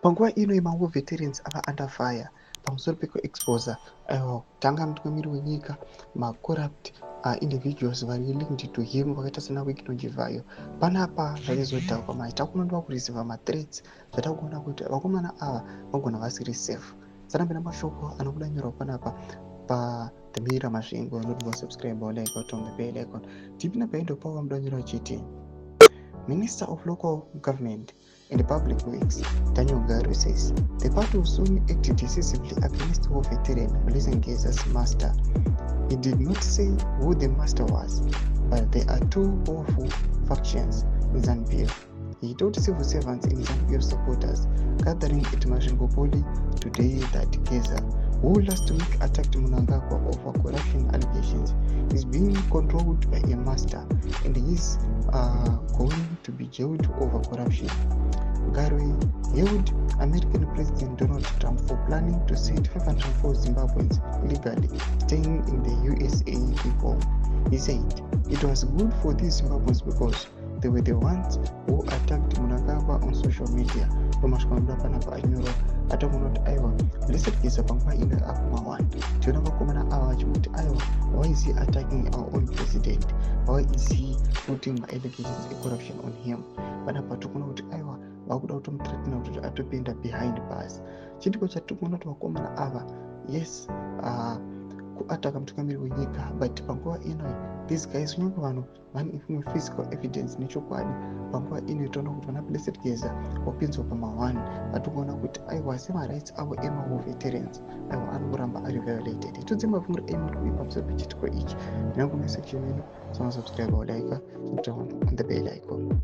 Panguva ino imambo veterans ava under fire pamusoro pekuexposa tanga mutungamiri wenyika macorrupt individuals vari linked to him vakaita sena Wiginojivhayo. Panapa zvachizodhakwa mai takunondiva kureceiva mathreats zvatakuona kuti vakomana ava vagona vasiri safe. Sarambe namashoko anobuda nyorwa panapa The Mirror Masvingo. Noti subscribe or like on the bell icon. Tipina paindo pawa muda nyorwa chiti Minister of Local Government and Public Works, Daniel Garu says the party will soon act decisively against war veteran Mlisa Ngeza's master. He did not say who the master was, but there are two powerful factions in ZANU-PF. He told civil servants and ZANU-PF supporters gathering at Mashingopoli today that Ngeza, who last week attacked Mnangagwa over corruption allegations, is being controlled by a master and is going to be jailed over corruption. Garwe hailed American President Donald Trump for planning to send 504 Zimbabweans illegally staying in the USA before. He said it was good for these Zimbabweans because they were the ones who attacked Mnangagwa on social media. Tomashkwamda panapa anyoro atakunoti aiwa Blessed Ngeza panguva ino akuma 1 tiona vakomana ava vachimuti aiwa why is he attacking our own president, why is he putting my allegations of corruption on him. Panapa tikuona kuti aiwa vakuda kutomuthreatina kuti atopinda behind bars. Chitiko chatikuona kuti vakomana ava yes kuataka mutungamiri wenyika but panguva ino these guys kunyange vanhu vane physical evidence nechokwadi. Panguva ino toona kuti vana Blessed Ngeza wapinzwa pama1 atikuona kuti aiwa semarights avo emawo veterans aiwa anokuramba ari violated. Itodzimba pfunguro emuri pamusoro pechitiko ichi. Nyangu nesection ino subscribe or like on the bell icon.